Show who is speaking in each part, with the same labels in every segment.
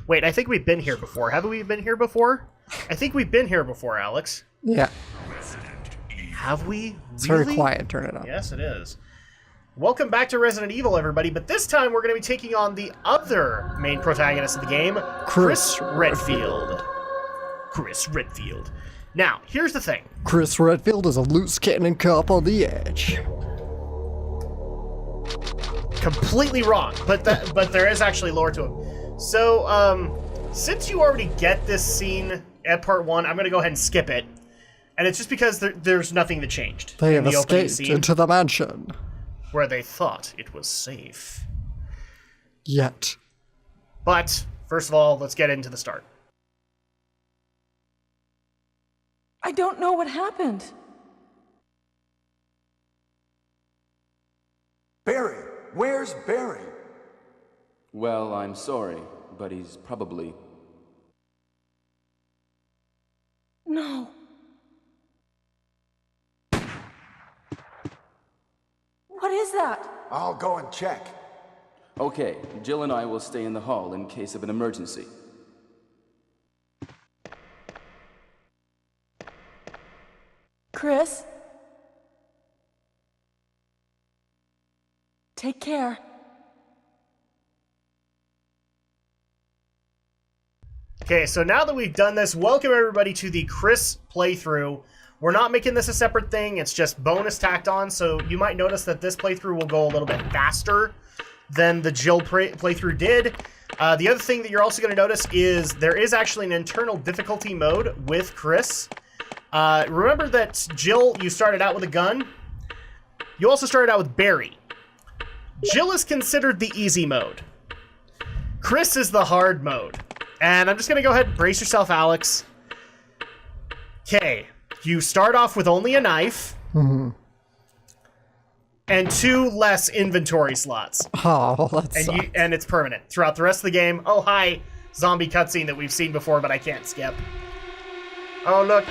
Speaker 1: Wait, I think we've been here before. Haven't we been here before? I think we've been here before, Alex.
Speaker 2: Yeah.
Speaker 1: Have we?
Speaker 2: It's
Speaker 1: really?
Speaker 2: very quiet. Turn it up.
Speaker 1: Yes, it is. Welcome back to Resident Evil, everybody, but this time we're going to be taking on the other main protagonist of the game, Chris Redfield. Chris Redfield. Now, here's the thing.
Speaker 2: Chris Redfield is a loose cannon cop on the edge.
Speaker 1: Completely wrong, but there is actually lore to him. So, since you already get this scene at part 1, I'm going to go ahead and skip it. And it's just because there's nothing that changed.
Speaker 2: They have escaped into the mansion.
Speaker 1: Where they thought it was safe.
Speaker 2: Yet.
Speaker 1: But, first of all, let's get into the start.
Speaker 3: I don't know what happened.
Speaker 4: Barry! Where's Barry?
Speaker 5: Well, I'm sorry, but he's probably...
Speaker 3: No. What is that?
Speaker 4: I'll go and check.
Speaker 5: Okay, Jill and I will stay in the hall in case of an emergency.
Speaker 3: Chris? Take care.
Speaker 1: Okay, so now that we've done this, welcome everybody to the Chris playthrough. We're not making this a separate thing, it's just bonus tacked on, so you might notice that this playthrough will go a little bit faster than the Jill playthrough did. The other thing that you're also going to notice is there is actually an internal difficulty mode with Chris. Remember that Jill, you started out with a gun? You also started out with Barry. Jill is considered the easy mode. Chris is the hard mode. And I'm just going to go ahead and brace yourself, Alex. Okay, you start off with only a knife.
Speaker 2: Mm-hmm.
Speaker 1: And 2 less inventory slots.
Speaker 2: Oh, that sucks.
Speaker 1: And it's permanent throughout the rest of the game. Oh, hi, zombie cutscene that we've seen before, but I can't skip. Oh, look,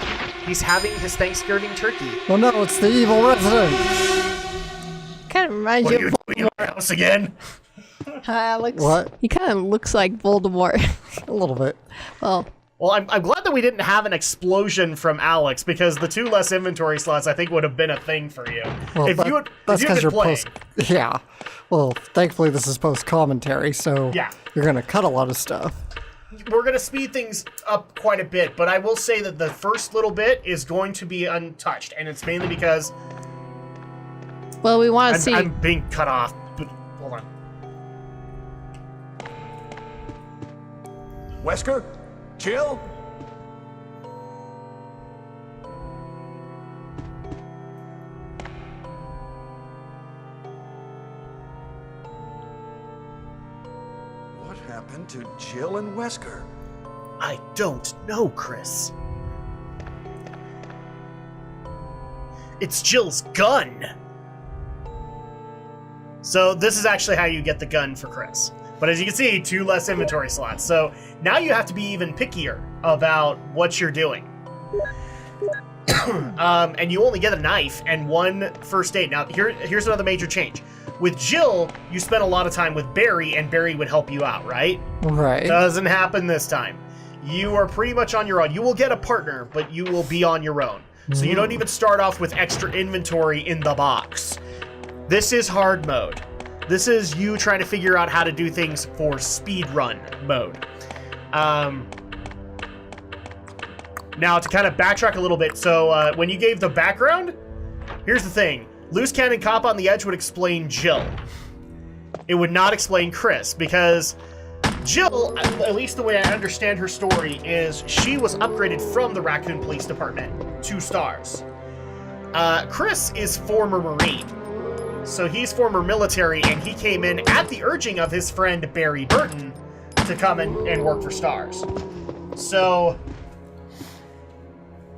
Speaker 1: he's having his Thanksgiving turkey.
Speaker 2: Oh no, it's the evil resident.
Speaker 6: Kind of reminds
Speaker 1: What are
Speaker 6: you
Speaker 1: you
Speaker 6: of
Speaker 1: doing in our house again?
Speaker 6: Hi, Alex.
Speaker 2: What?
Speaker 6: He kind of looks like Voldemort.
Speaker 2: A little bit.
Speaker 6: Well,
Speaker 1: I'm glad that we didn't have an explosion from Alex, because the 2 less inventory slots I think would have been a thing for you.
Speaker 2: Well, that's because you're
Speaker 1: playing.
Speaker 2: Yeah. Well, thankfully this is post-commentary, so
Speaker 1: Yeah.
Speaker 2: you're going to cut a lot of stuff.
Speaker 1: We're going to speed things up quite a bit, but I will say that the first little bit is going to be untouched, and it's mainly because
Speaker 6: well, we want to see.
Speaker 1: I'm being cut off. But hold on.
Speaker 4: Wesker? Jill? What happened to Jill and Wesker?
Speaker 1: I don't know, Chris. It's Jill's gun. So this is actually how you get the gun for Chris. But as you can see, 2 less inventory slots. So now you have to be even pickier about what you're doing. And you only get a knife and 1 first aid. Now, here's another major change. With Jill, you spent a lot of time with Barry, and Barry would help you out, right?
Speaker 2: Right.
Speaker 1: Doesn't happen this time. You are pretty much on your own. You will get a partner, but you will be on your own. So you don't even start off with extra inventory in the box. This is hard mode. This is you trying to figure out how to do things for speedrun mode. Now, to kind of backtrack a little bit, so when you gave the background, here's the thing. Loose cannon cop on the edge would explain Jill. It would not explain Chris, because Jill, at least the way I understand her story, is she was upgraded from the Raccoon Police Department 2 stars. Chris is former Marine. So he's former military, and he came in at the urging of his friend Barry Burton to come and work for Stars. So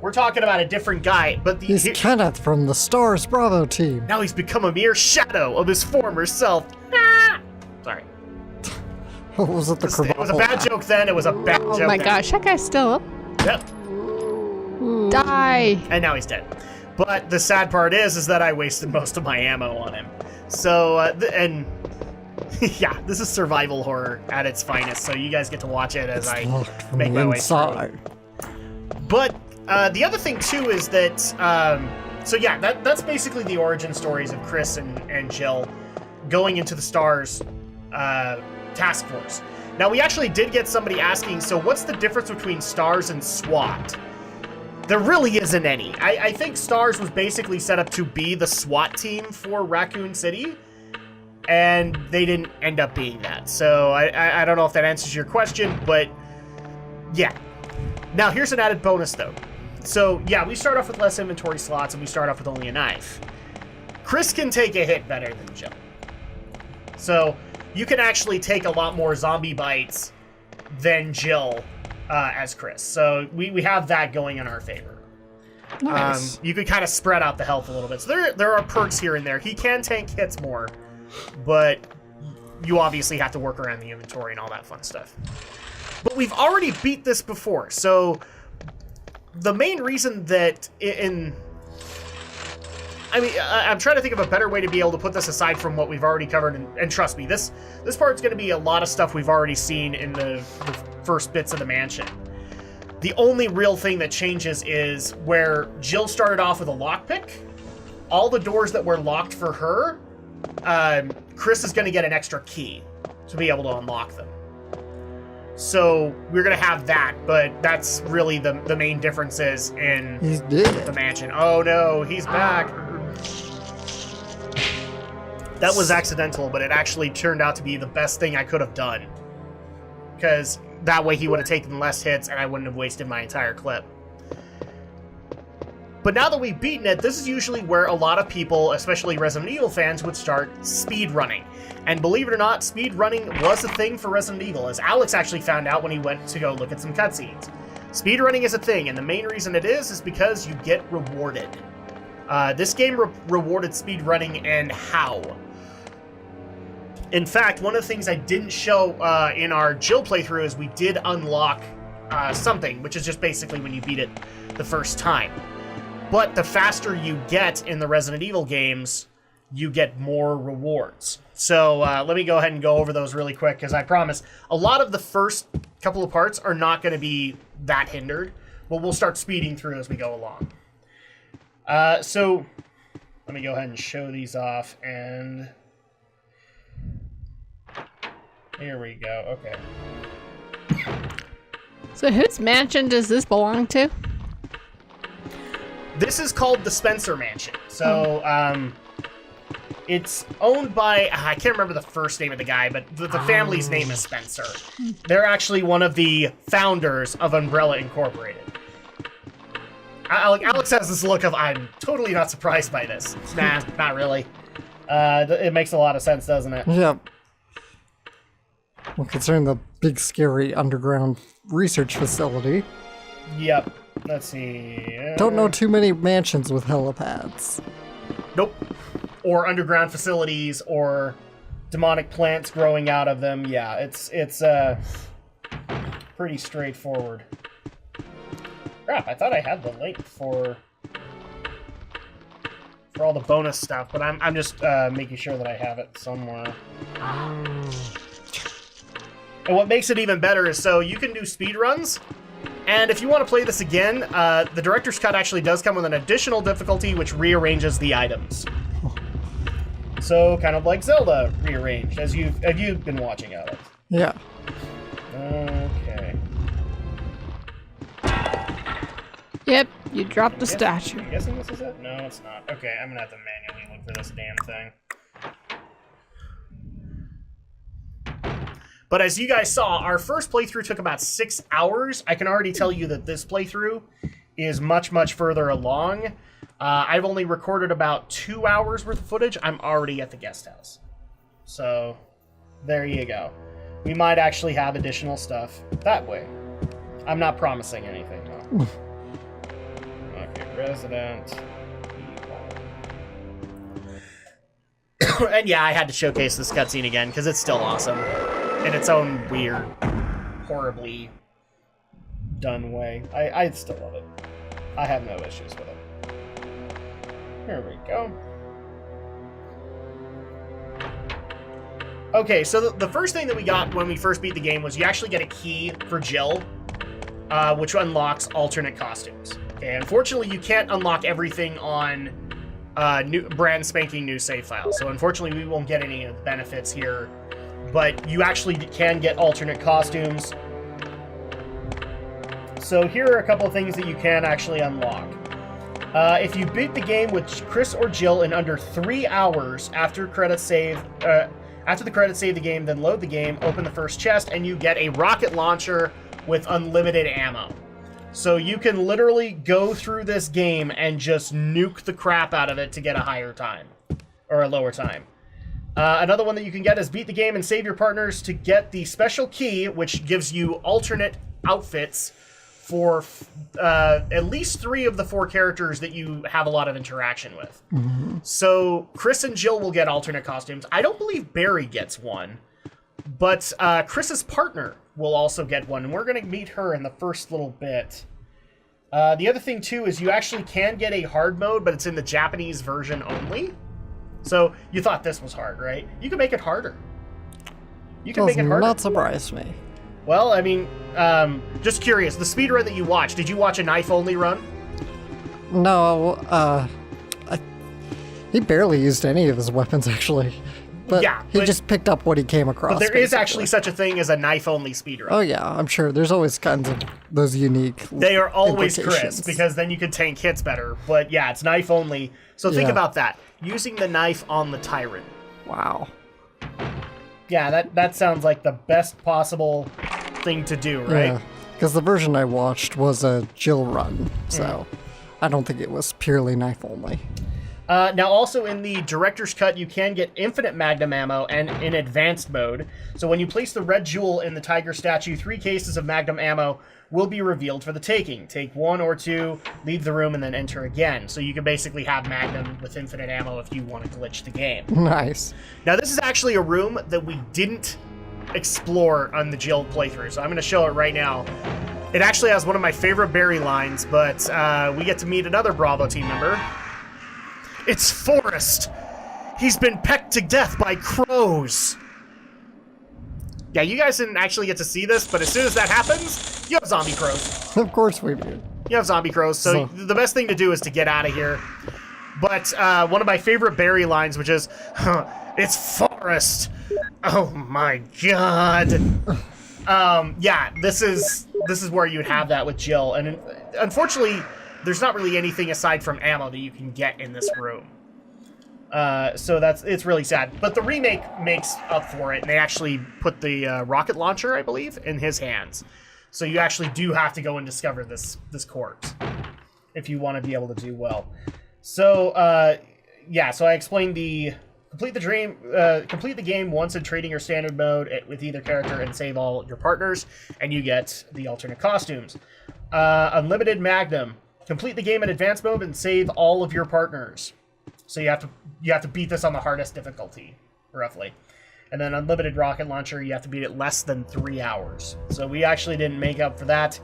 Speaker 1: we're talking about a different guy, but
Speaker 2: He's Kenneth from the Stars Bravo team.
Speaker 1: now he's become a mere shadow of his former self. Ah! Sorry.
Speaker 2: What was it?
Speaker 1: It was a bad joke then. It was a bad joke
Speaker 6: oh my
Speaker 1: then.
Speaker 6: gosh, that guy's still up.
Speaker 1: Yep.
Speaker 6: Die.
Speaker 1: And now he's dead. But the sad part is that I wasted most of my ammo on him. So, and Yeah, this is survival horror at its finest, so you guys get to watch it as I
Speaker 2: Locked from
Speaker 1: make
Speaker 2: the
Speaker 1: my way
Speaker 2: inside.
Speaker 1: through. But the other thing, too, is that... so yeah, that's basically the origin stories of Chris and Jill going into the STARS task force. Now, we actually did get somebody asking, so what's the difference between STARS and SWAT? There really isn't any. I think STARS was basically set up to be the SWAT team for Raccoon City, and they didn't end up being that. So I don't know if that answers your question, but yeah. Now, here's an added bonus, though. So, yeah, we start off with less inventory slots, and we start off with only a knife. Chris can take a hit better than Jill. So, you can actually take a lot more zombie bites than Jill as Chris. So, we have that going in our favor.
Speaker 2: Nice.
Speaker 1: You could kind of spread out the health a little bit. So, there are perks here and there. He can tank hits more, but you obviously have to work around the inventory and all that fun stuff. But we've already beat this before, so the main reason that I'm trying to think of a better way to be able to put this aside from what we've already covered, and trust me, this part's going to be a lot of stuff we've already seen in the first bits of the mansion. The only real thing that changes is where Jill started off with a lockpick, all the doors that were locked for her, Chris is going to get an extra key to be able to unlock them. So we're going to have that, but that's really the main differences in
Speaker 2: He's dead.
Speaker 1: the mansion. Oh no, he's back. That was accidental, but it actually turned out to be the best thing I could have done. Because that way he would have taken less hits and I wouldn't have wasted my entire clip. But now that we've beaten it, this is usually where a lot of people, especially Resident Evil fans, would start speedrunning. And believe it or not, speedrunning was a thing for Resident Evil, as Alex actually found out when he went to go look at some cutscenes. Speedrunning is a thing, and the main reason it is because you get rewarded. This game rewarded speedrunning, and how? In fact, one of the things I didn't show in our Jill playthrough is we did unlock something, which is just basically when you beat it the first time. But the faster you get in the Resident Evil games, you get more rewards. So let me go ahead and go over those really quick, because I promise a lot of the first couple of parts are not going to be that hindered, but we'll start speeding through as we go along. So let me go ahead and show these off, and here we go. Okay.
Speaker 6: So whose mansion does this belong to?
Speaker 1: This is called the Spencer Mansion. So, it's owned by, I can't remember the first name of the guy, but the family's name is Spencer. They're actually one of the founders of Umbrella Incorporated. Alex has this look of, I'm totally not surprised by this. Nah, not really. It makes a lot of sense, doesn't it?
Speaker 2: Yep. Well, considering the big, scary underground research facility.
Speaker 1: Yep. Let's see.
Speaker 2: Don't know too many mansions with helipads.
Speaker 1: Nope. Or underground facilities, or demonic plants growing out of them. Yeah, it's pretty straightforward. Crap, I thought I had the link for all the bonus stuff, but I'm just making sure that I have it somewhere. And what makes it even better is, so you can do speed runs. And if you want to play this again, the director's cut actually does come with an additional difficulty, which rearranges the items. So, kind of like Zelda rearranged, as you've been watching, Alex.
Speaker 2: Yeah.
Speaker 1: Okay.
Speaker 6: Yep, you dropped the statue.
Speaker 1: I'm guessing this is it? No, it's not. Okay, I'm gonna have to manually look for this damn thing. But as you guys saw, our first playthrough took about 6 hours. I can already tell you that this playthrough is much, much further along. I've only recorded about 2 hours worth of footage. I'm already at the guest house. So, there you go. We might actually have additional stuff that way. I'm not promising anything, though. Okay, Resident Evil. And yeah, I had to showcase this cutscene again, because it's still awesome. In its own weird, horribly done way. I still love it. I have no issues with it. Here we go. Okay, so the first thing that we got when we first beat the game was you actually get a key for Jill, which unlocks alternate costumes. Okay, unfortunately, you can't unlock everything on brand spanking new save files. So unfortunately, we won't get any of the benefits here, but you actually can get alternate costumes. So here are a couple of things that you can actually unlock. If you beat the game with Chris or Jill in under 3 hours after credits save, after the credits save the game, then load the game, open the first chest, and you get a rocket launcher with unlimited ammo. So you can literally go through this game and just nuke the crap out of it to get a higher time, or a lower time. Another one that you can get is beat the game and save your partners to get the special key, which gives you alternate outfits for at least 3 of the 4 characters that you have a lot of interaction with.
Speaker 2: Mm-hmm.
Speaker 1: So Chris and Jill will get alternate costumes. I don't believe Barry gets one, but Chris's partner will also get one, and we're going to meet her in the first little bit. The other thing, too, is you actually can get a hard mode, but it's in the Japanese version only. So you thought this was hard, right? You can make it harder. You can make it harder.
Speaker 2: Does not surprise me.
Speaker 1: Well, I mean, just curious, the speedrun that you watched, did you watch a knife-only run?
Speaker 2: No, he barely used any of his weapons, actually. But
Speaker 1: Yeah,
Speaker 2: he
Speaker 1: but-
Speaker 2: just picked up what he came across.
Speaker 1: But there is
Speaker 2: basically.
Speaker 1: actually such a thing as a knife-only speedrun.
Speaker 2: Oh yeah, I'm sure. There's always kinds of those unique.
Speaker 1: They are always Chris,
Speaker 2: implications.
Speaker 1: because then you can tank hits better. But yeah, it's knife-only. So think
Speaker 2: Yeah.
Speaker 1: about that. Using the knife on the Tyrant.
Speaker 2: Wow.
Speaker 1: Yeah, that sounds like the best possible thing to do, right?
Speaker 2: Yeah, because the version I watched was a Jill run, so I don't think it was purely knife only.
Speaker 1: Now, also in the director's cut, you can get infinite Magnum ammo and in advanced mode. So when you place the red jewel in the tiger statue, 3 cases of Magnum ammo will be revealed for the taking. Take 1 or 2, leave the room, and then enter again. So you can basically have Magnum with infinite ammo if you want to glitch the game.
Speaker 2: Nice.
Speaker 1: Now, this is actually a room that we didn't explore on the Jill playthrough, so I'm going to show it right now. It actually has one of my favorite Barry lines, but we get to meet another Bravo team member. It's Forrest. He's been pecked to death by crows. Yeah, you guys didn't actually get to see this, but as soon as that happens, you have zombie crows.
Speaker 2: Of course we do.
Speaker 1: You have zombie crows, so the best thing to do is to get out of here. But one of my favorite Barry lines, which is, it's Forrest. Oh my god. Yeah, this is where you'd have that with Jill, and unfortunately, there's not really anything aside from ammo that you can get in this room. So it's really sad. But the remake makes up for it, and they actually put the rocket launcher, I believe, in his hands. So you actually do have to go and discover this corpse if you want to be able to do well. So yeah, so I explained complete the game once in trading or standard mode with either character and save all your partners, and you get the alternate costumes. Unlimited Magnum. Complete the game in advanced mode and save all of your partners. So you have to beat this on the hardest difficulty, roughly. And then unlimited rocket launcher, you have to beat it less than 3 hours. So we actually didn't make up for that.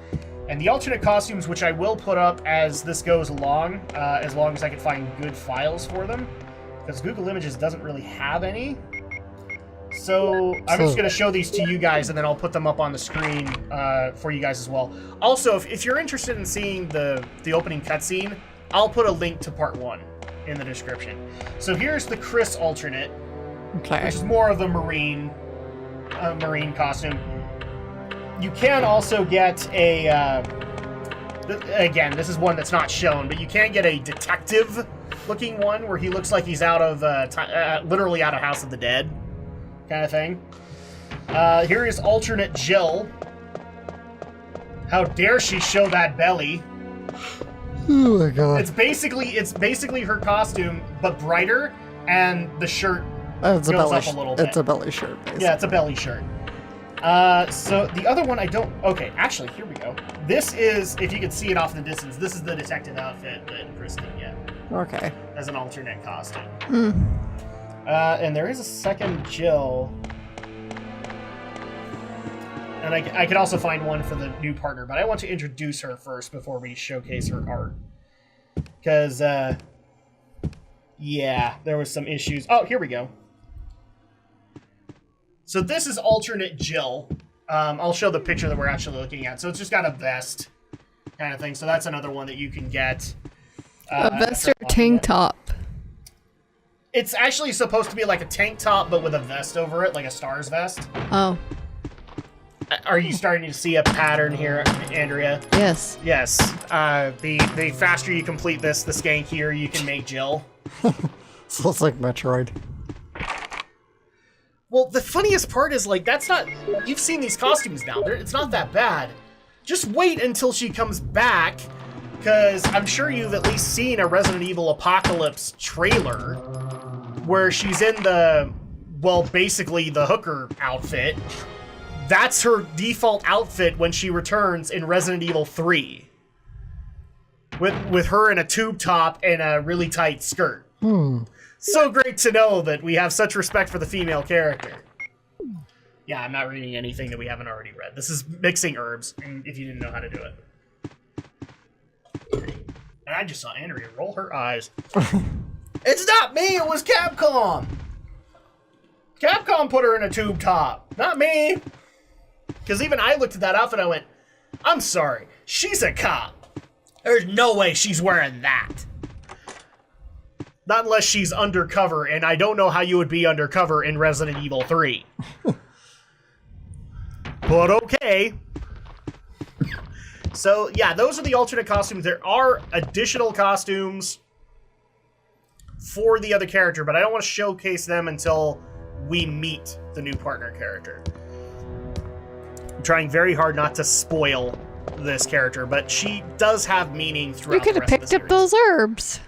Speaker 1: And the alternate costumes, which I will put up as this goes along, as long as I can find good files for them, because Google Images doesn't really have any. So I'm just going to show these to you guys, and then I'll put them up on the screen for you guys as well. Also, if you're interested in seeing the opening cutscene, I'll put a link to part 1 in the description. So here's the Chris alternate,
Speaker 2: Okay.
Speaker 1: which is more of the marine costume. You can also get a, again, this is one that's not shown, but you can get a detective-looking one where he looks like he's out of, literally out of House of the Dead kind of thing. Here is alternate Jill. How dare she show that belly?
Speaker 2: Oh my god.
Speaker 1: It's basically her costume, but brighter, and the shirt
Speaker 2: It's a
Speaker 1: goes
Speaker 2: belly.
Speaker 1: up a little bit.
Speaker 2: It's a belly shirt, basically.
Speaker 1: Yeah, it's a belly shirt. So the other one I don't... Okay, actually, here we go. This is, if you can see it off in the distance, this is the detective outfit that Chris can get
Speaker 2: Okay.
Speaker 1: as an alternate costume. And there is a second Jill. And I could also find one for the new partner, but I want to introduce her first before we showcase her art. Because, yeah, there was some issues. Oh, here we go. So this is alternate Jill. I'll show the picture that we're actually looking at. So it's just got a vest kind of thing. So that's another one that you can get.
Speaker 6: A vest or tank top?
Speaker 1: It's actually supposed to be like a tank top, but with a vest over it, like a Stars vest.
Speaker 6: Oh.
Speaker 1: Are you starting to see a pattern here, Andrea?
Speaker 6: Yes.
Speaker 1: Yes. The faster you complete this, the skankier you can make Jill.
Speaker 2: So it's like Metroid.
Speaker 1: Well, the funniest part is, like, that's not... You've seen these costumes now. It's not that bad. Just wait until she comes back, because I'm sure you've at least seen a Resident Evil Apocalypse trailer where she's in the, well, basically the hooker outfit. That's her default outfit when she returns in Resident Evil 3. With her in a tube top and a really tight skirt. So great to know that we have such respect for the female character. Yeah, I'm not reading anything that we haven't already read. This is mixing herbs, if you didn't know how to do it. And I just saw Andrea roll her eyes. It's not me, it was Capcom! Capcom put her in a tube top, not me! Because even I looked at that outfit and I went, I'm sorry, she's a cop. There's no way she's wearing that. Not unless she's undercover, and I don't know how you would be undercover in Resident Evil 3. But okay. So, yeah, those are the alternate costumes. There are additional costumes for the other character, but I don't want to showcase them until we meet the new partner character. I'm trying very hard not to spoil this character, but she does have meaning throughout
Speaker 6: You could
Speaker 1: the
Speaker 6: have
Speaker 1: rest of the
Speaker 6: picked up
Speaker 1: series.
Speaker 6: those herbs.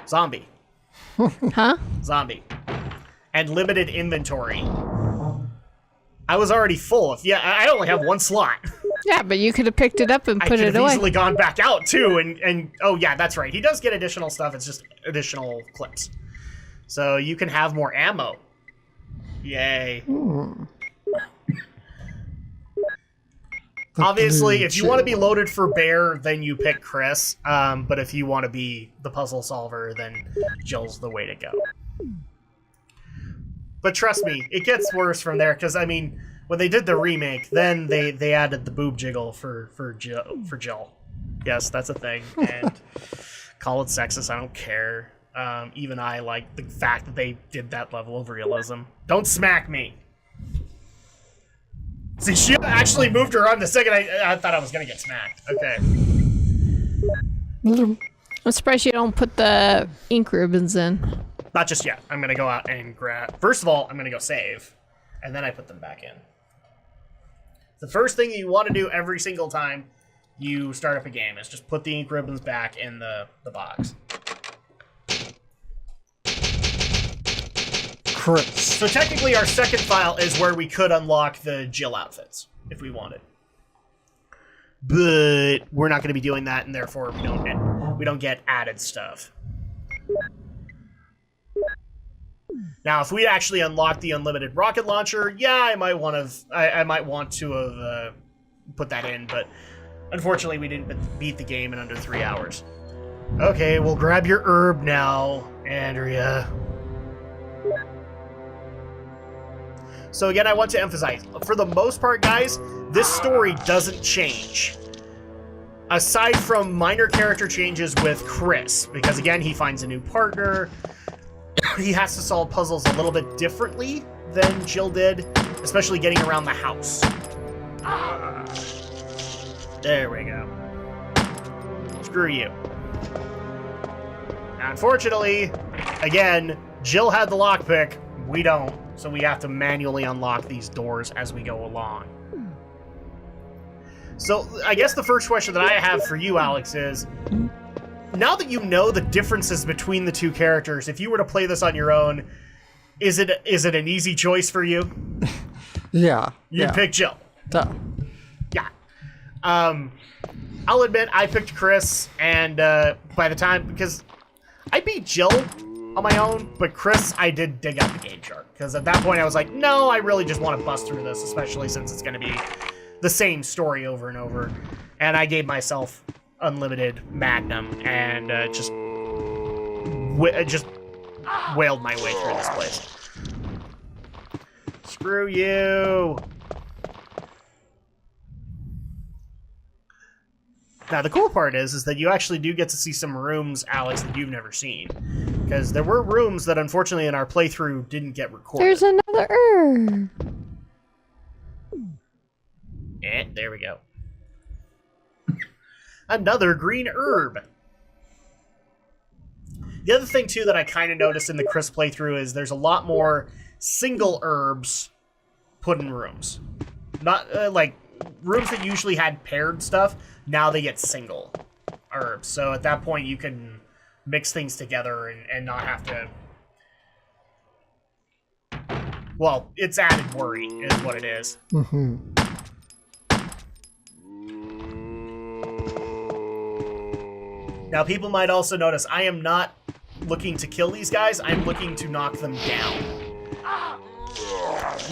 Speaker 1: Zombie.
Speaker 6: Huh?
Speaker 1: Zombie. And limited inventory. I was already full. I only have one slot.
Speaker 6: Yeah, but you could have picked it up and
Speaker 1: I
Speaker 6: put
Speaker 1: could
Speaker 6: it
Speaker 1: have
Speaker 6: away.
Speaker 1: easily gone back out, too, and oh, yeah, that's right. He does get additional stuff. It's just additional clips. So you can have more ammo. Yay. Obviously, if you want to be loaded for Bear, then you pick Chris. But if you want to be the puzzle solver, then Jill's the way to go. But trust me, it gets worse from there, because, I mean, when they did the remake, then they added the boob jiggle for Jill. Yes, that's a thing, and call it sexist, I don't care. Even I like the fact that they did that level of realism. Don't smack me! See, she actually moved her arm the second I thought I was gonna get smacked. Okay.
Speaker 6: I'm surprised you don't put the ink ribbons in.
Speaker 1: Not just yet. I'm gonna go out and grab... First of all, I'm gonna go save, and then I put them back in. The first thing you want to do every single time you start up a game is just put the ink ribbons back in the box.
Speaker 2: Chris.
Speaker 1: So technically our second file is where we could unlock the Jill outfits, if we wanted. But we're not going to be doing that, and therefore we don't get added stuff. Now, if we actually unlock the unlimited rocket launcher, yeah, I might want to have put that in, but unfortunately we didn't beat the game in under 3 hours. Okay, we'll grab your herb now, Andrea. So again, I want to emphasize, for the most part, guys, this story doesn't change. Aside from minor character changes with Chris, because again, he finds a new partner. He has to solve puzzles a little bit differently than Jill did, especially getting around the house. There we go. Screw you. Now, unfortunately, again, Jill had the lockpick, we don't. So we have to manually unlock these doors as we go along. So I guess the first question that I have for you, Alex, is now that you know the differences between the two characters, if you were to play this on your own, is it an easy choice for you?
Speaker 2: Yeah.
Speaker 1: You'd pick Jill.
Speaker 2: Duh.
Speaker 1: Yeah. I'll admit I picked Chris, and by the time, because I beat Jill on my own, but Chris, I did dig out the game chart, because at that point I was like, no, I really just want to bust through this, especially since it's going to be the same story over and over. And I gave myself unlimited Magnum and just wailed my way through this place. Screw you! Now, the cool part is that you actually do get to see some rooms, Alex, that you've never seen. Because there were rooms that, unfortunately, in our playthrough didn't get recorded.
Speaker 6: There's another herb.
Speaker 1: And there we go. Another green herb. The other thing, too, that I kind of noticed in the Chris playthrough is there's a lot more single herbs put in rooms. Not, like, rooms that usually had paired stuff, now they get single herbs. So at that point, you can mix things together and not have to... Well, it's added worry, is what it is.
Speaker 2: Mm-hmm.
Speaker 1: Now, people might also notice I am not looking to kill these guys. I'm looking to knock them down.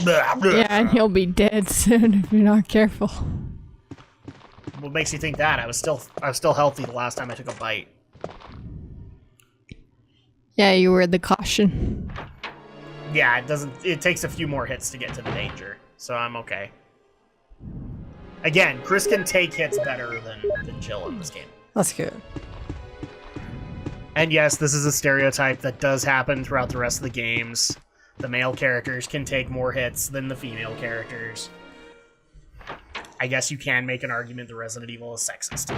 Speaker 6: Yeah, and he'll be dead soon if you're not careful.
Speaker 1: What makes you think that? I was still healthy the last time I took a bite.
Speaker 6: Yeah, you were the caution.
Speaker 1: Yeah, it takes a few more hits to get to the danger, so I'm okay. Again, Chris can take hits better than Jill in this game.
Speaker 2: That's good.
Speaker 1: And yes, this is a stereotype that does happen throughout the rest of the games. The male characters can take more hits than the female characters. I guess you can make an argument that Resident Evil is sexist.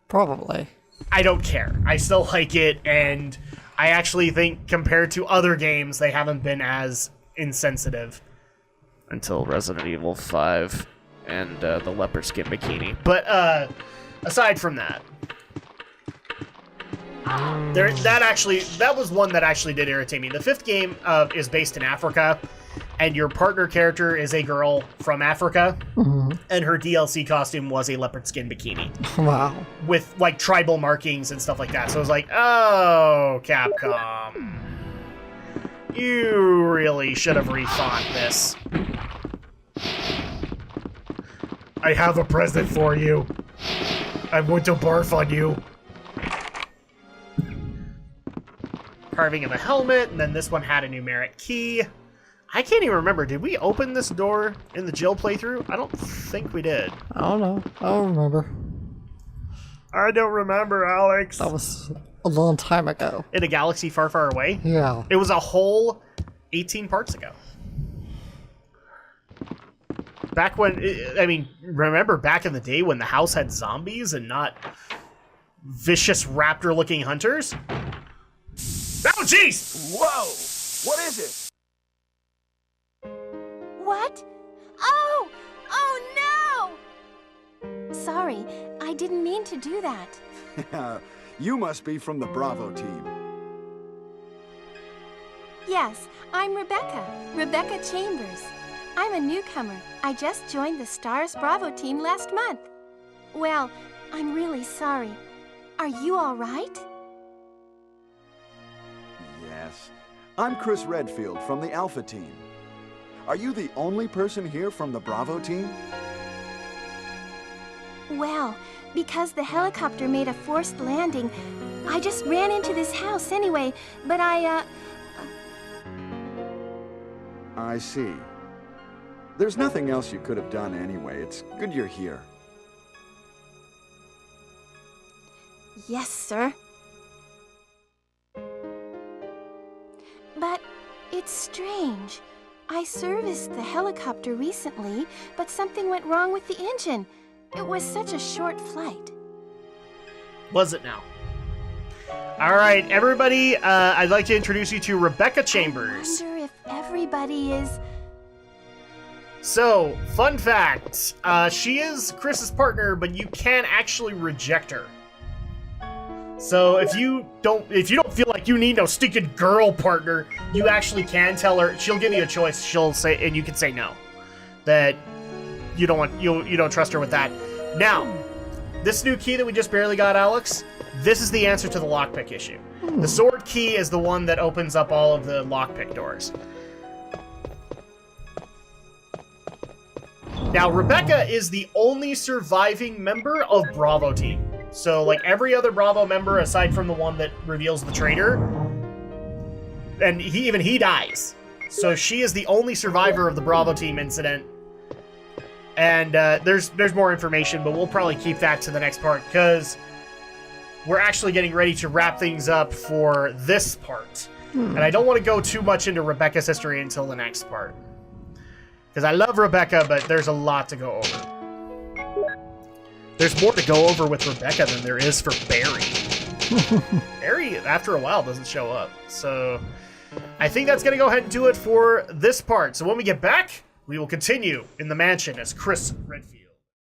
Speaker 2: Probably.
Speaker 1: I don't care. I still like it, and I actually think compared to other games, they haven't been as insensitive. Until Resident Evil 5 and the leopard skin bikini. But aside from that, that was one that actually did irritate me. The 5th game is based in Africa, and your partner character is a girl from Africa, and her DLC costume was a leopard skin bikini.
Speaker 2: Wow.
Speaker 1: With, like, tribal markings and stuff like that. So I was like, oh, Capcom. You really should have rethought this. I have a present for you. I'm going to barf on you. Carving of a helmet, and then this one had a numeric key. I can't even remember. Did we open this door in the Jill playthrough? I don't think we did.
Speaker 2: I don't know. I don't remember.
Speaker 1: I don't remember, Alex.
Speaker 2: That was a long time ago.
Speaker 1: In a galaxy far, far away?
Speaker 2: Yeah.
Speaker 1: It was a whole 18 parts ago. Back when, I mean, remember back in the day when the house had zombies and not vicious raptor-looking hunters? Oh, jeez!
Speaker 4: Whoa! What is it?
Speaker 7: What? Oh! Oh no! Sorry, I didn't mean to do that.
Speaker 4: You must be from the Bravo team.
Speaker 7: Yes, I'm Rebecca Chambers. I'm a newcomer. I just joined the Stars Bravo team last month. Well, I'm really sorry. Are you all right?
Speaker 4: Yes. I'm Chris Redfield from the Alpha team. Are you the only person here from the Bravo team?
Speaker 7: Well, because the helicopter made a forced landing, I just ran into this house anyway, but I
Speaker 4: see. There's nothing else you could have done anyway. It's good you're here.
Speaker 7: Yes, sir. But it's strange. I serviced the helicopter recently, but something went wrong with the engine. It was such a short flight.
Speaker 1: Was it now? All right, everybody, I'd like to introduce you to Rebecca Chambers.
Speaker 7: I wonder if everybody is...
Speaker 1: So, fun fact, she is Chris's partner, but you can actually reject her. So if you don't feel like you need no stinking girl partner, you actually can tell her. She'll give you a choice. She'll say, and you can say no, that you don't trust her with that. Now, this new key that we just barely got, Alex, this is the answer to the lockpick issue. The sword key is the one that opens up all of the lockpick doors. Now, Rebecca is the only surviving member of Bravo Team. So, like, every other Bravo member, aside from the one that reveals the traitor, and he dies. So she is the only survivor of the Bravo team incident. And there's more information, but we'll probably keep that to the next part because we're actually getting ready to wrap things up for this part. And I don't want to go too much into Rebecca's history until the next part. Because I love Rebecca, but there's a lot to go over. There's more to go over with Rebecca than there is for Barry. Barry, after a while, doesn't show up. So I think that's going to go ahead and do it for this part. So when we get back, we will continue in the mansion as Chris Redfield.